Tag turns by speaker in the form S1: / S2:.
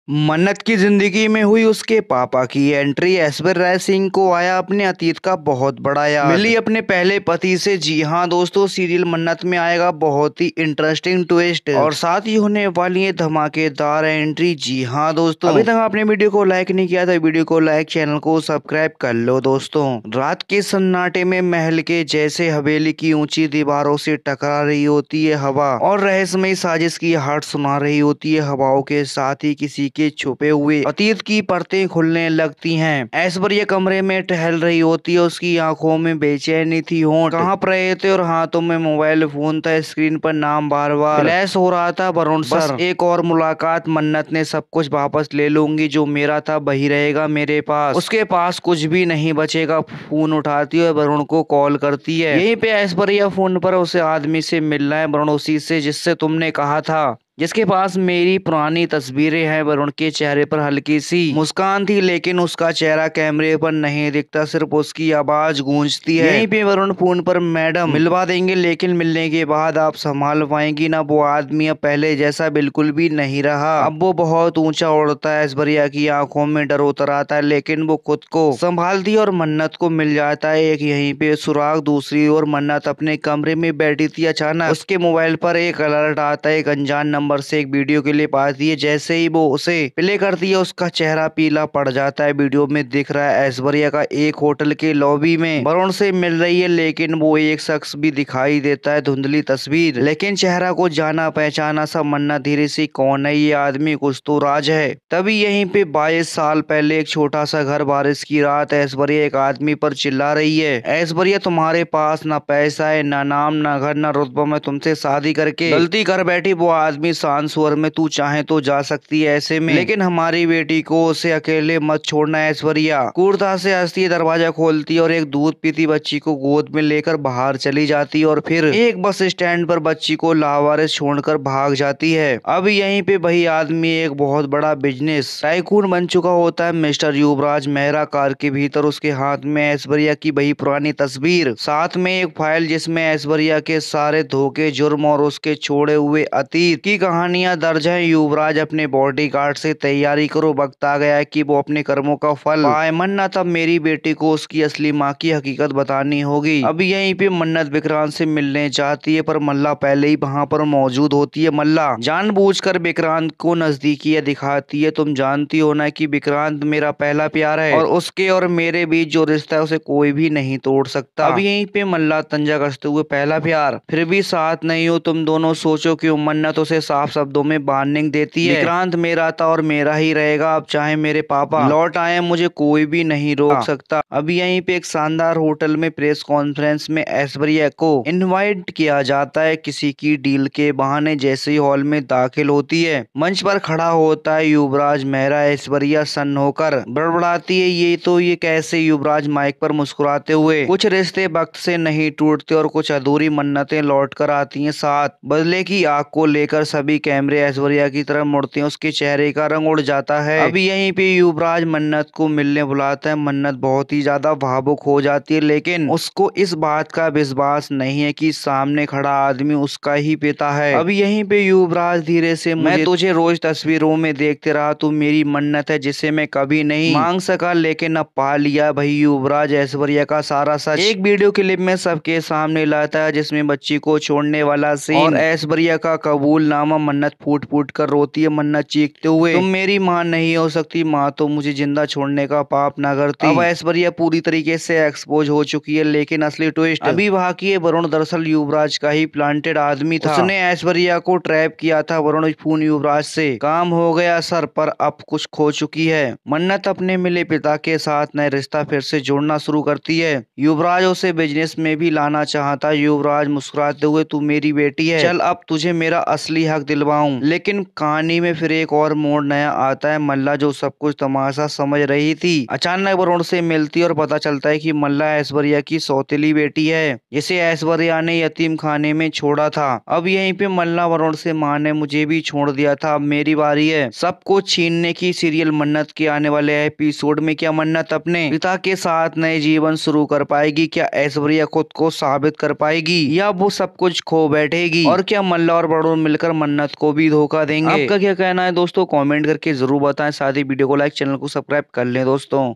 S1: मन्नत की जिंदगी में हुई उसके पापा की एंट्री। ऐश्वर्या राय सिंह को आया अपने अतीत का बहुत बड़ा याद। मिली अपने पहले पति से। जी हाँ दोस्तों, सीरियल मन्नत में आएगा बहुत ही इंटरेस्टिंग ट्विस्ट और साथ ही होने वाली है धमाकेदार एंट्री। जी हाँ दोस्तों, अभी तक आपने वीडियो को लाइक नहीं किया तो वीडियो को लाइक, चैनल को सब्सक्राइब कर लो दोस्तों। रात के सन्नाटे में महल के जैसे हवेली की ऊंची दीवारों से टकरा रही होती है हवा और रहस्यमयी साजिश की आहट सुना रही होती है हवाओं के साथ ही किसी के छुपे हुए अतीत की परतें खुलने लगती हैं। ऐश्वर्या कमरे में टहल रही होती है, उसकी आंखों में बेचैनी थी, होंठ कांप रहे थे और हाथों में मोबाइल फोन था। स्क्रीन पर नाम बार बार फ्लैश हो रहा था, वरुण सर। एक और मुलाकात, मन्नत ने सब कुछ वापस ले लूंगी, जो मेरा था वही रहेगा मेरे पास। उसके पास कुछ भी नहीं बचेगा। फोन उठाती है, वरुण को कॉल करती है। यहीं पे ऐश्वर्या फोन पर उसे आदमी से मिलना है, वरुण उसी से जिससे तुमने कहा था, जिसके पास मेरी पुरानी तस्वीरें हैं। वरुण के चेहरे पर हल्की सी मुस्कान थी, लेकिन उसका चेहरा कैमरे पर नहीं दिखता, सिर्फ उसकी आवाज गूंजती है। यहीं पे वरुण फोन पर, मैडम मिलवा देंगे, लेकिन मिलने के बाद आप संभाल पाएंगी ना? वो आदमी अब पहले जैसा बिल्कुल भी नहीं रहा, अब वो बहुत ऊंचा उड़ता है। ऐश्वर्या की आंखों में डर उतर आता है, लेकिन वो खुद को संभालती और मन्नत को मिल जाता है एक यहीं पे सुराग। दूसरी ओर मन्नत अपने कमरे में बैठी थी। अचानक उसके मोबाइल पर एक अलर्ट आता है, एक अनजान नंबर से एक वीडियो क्लिप आती है। जैसे ही वो उसे प्ले करती है, उसका चेहरा पीला पड़ जाता है। वीडियो में दिख रहा है ऐश्वर्या का एक होटल के लॉबी में वरुण से मिल रही है, लेकिन वो एक शख्स भी दिखाई देता है। धुंधली तस्वीर, लेकिन चेहरा को जाना पहचाना सा। मन्नत धीरे से, कौन है ये आदमी, कुछ तो राज है। तभी यहीं पे 22 साल पहले एक छोटा सा घर, बारिश की रात। ऐश्वर्या एक आदमी पर चिल्ला रही है, ऐश्वर्या तुम्हारे पास ना पैसा है, ना नाम, ना घर, ना रुतबा, मैं तुमसे शादी करके गलती कर बैठी। वो आदमी शांत स्वर में, तू चाहे तो जा सकती है ऐसे में, लेकिन हमारी बेटी को उसे अकेले मत छोड़ना। ऐश्वर्या क्रूरता से हंसती, दरवाजा खोलती और एक दूध पीती बच्ची को गोद में लेकर बाहर चली जाती और फिर एक बस स्टैंड पर बच्ची को लावारिस छोड़कर भाग जाती है। अब यहीं पे वही आदमी एक बहुत बड़ा बिजनेस टाइकून बन चुका होता है, मिस्टर युवराज मेहरा। कार के भीतर उसके हाथ में ऐश्वर्या की वही पुरानी तस्वीर, साथ में एक फाइल जिसमें ऐश्वर्या के सारे धोखे, जुर्म और उसके छोड़े हुए अतीत की कहानियां दर्ज है। युवराज, अपने बॉडीगार्ड से तैयारी करो, वक्त आ गया है कि वो अपने कर्मों का फल पाए। मन्नत, अब मेरी बेटी को उसकी असली माँ की हकीकत बतानी होगी। अब यहीं पे मन्नत विक्रांत से मिलने जाती है, पर मल्ला पहले ही वहाँ पर मौजूद होती है। मल्ला जानबूझकर विक्रांत को नजदीकी दिखाती है। तुम जानती हो ना कि विक्रांत मेरा पहला प्यार है और उसके और मेरे बीच जो रिश्ता है उसे कोई भी नहीं तोड़ सकता। अब यहीं पे मल्ला तंजा कसते हुए, पहला प्यार, फिर भी साथ नहीं हो तुम दोनों, सोचो क्यों? मन्नत उसे साफ शब्दों में वार्निंग देती है, विक्रांत मेरा था और मेरा ही रहेगा। अब चाहे मेरे पापा लौट आए, मुझे कोई भी नहीं रोक सकता। अब यहीं पे एक शानदार होटल में प्रेस कॉन्फ्रेंस में ऐश्वर्या को इनवाइट किया जाता है किसी की डील के बहाने। जैसे ही हॉल में दाखिल होती है, मंच पर खड़ा होता है युवराज मेहरा। ऐश्वर्या सन्न होकर बड़बड़ाती है, ये कैसे? युवराज माइक पर मुस्कुराते हुए, कुछ रिश्ते वक्त से नहीं टूटते और कुछ अधूरी मन्नतें लौट कर आती हैं साथ बदले की आग को लेकर। सभी कैमरे ऐश्वर्या की तरफ मुड़ते हैं, उसके चेहरे का रंग उड़ जाता है। अभी यहीं पे युवराज मन्नत को मिलने बुलाता है। मन्नत बहुत ही ज्यादा भावुक हो जाती है, लेकिन उसको इस बात का विश्वास नहीं है कि सामने खड़ा आदमी उसका ही पिता है। अभी यहीं पे युवराज धीरे से, मैं तुझे रोज तस्वीरों में देखते रहा, तू मेरी मन्नत है जिसे मैं कभी नहीं मांग सका, लेकिन अब पा लिया। भाई युवराज ऐश्वर्या का सारा सच एक वीडियो क्लिप में सबके सामने लाता है, जिसमें बच्ची को छोड़ने वाला सीन और ऐश्वर्या का कबूलनामा। मन्नत फूट फूट कर रोती है, मन्नत चीखते हुए, तुम मेरी माँ नहीं हो सकती, माँ तो मुझे जिंदा छोड़ने का पाप ना करती। अब ऐश्वर्या पूरी तरीके से एक्सपोज हो चुकी है, लेकिन असली ट्विस्ट अभी बाकी है। वरुण दरअसल युवराज का ही प्लांटेड आदमी था, उसने ऐश्वर्या को ट्रैप किया था। वरुण फोन युवराज से, काम हो गया सर, पर अब कुछ खो चुकी है। मन्नत अपने मिले पिता के साथ नए रिश्ता फिर से जोड़ना शुरू करती है। युवराज उसे बिजनेस में भी लाना चाहता। युवराज मुस्कुराते हुए, तू मेरी बेटी है, चल अब तुझे मेरा असली हक दिलवाऊं। लेकिन कहानी में फिर एक और मोड़ नया आता है। मल्ला, जो सब कुछ तमाशा समझ रही थी, अचानक वरुण से मिलती और पता चलता है कि मल्ला ऐश्वर्या की सौतेली बेटी है, जिसे ऐश्वर्या ने यतीम खाने में छोड़ा था। अब यहीं पे मल्ला वरुण से, माँ ने मुझे भी छोड़ दिया था, अब मेरी बारी है सब कुछ छीनने की। सीरियल मन्नत के आने वाले एपिसोड में क्या मन्नत अपने पिता के साथ नए जीवन शुरू कर पाएगी? क्या ऐश्वर्या खुद को साबित कर पाएगी या वो सब कुछ खो बैठेगी? और क्या मल्ला और वरुण मिलकर मन्नत को भी धोखा देंगे। आपका क्या कहना है दोस्तों, कमेंट करके जरूर बताएं। साथ ही वीडियो को लाइक, चैनल को सब्सक्राइब कर लें दोस्तों।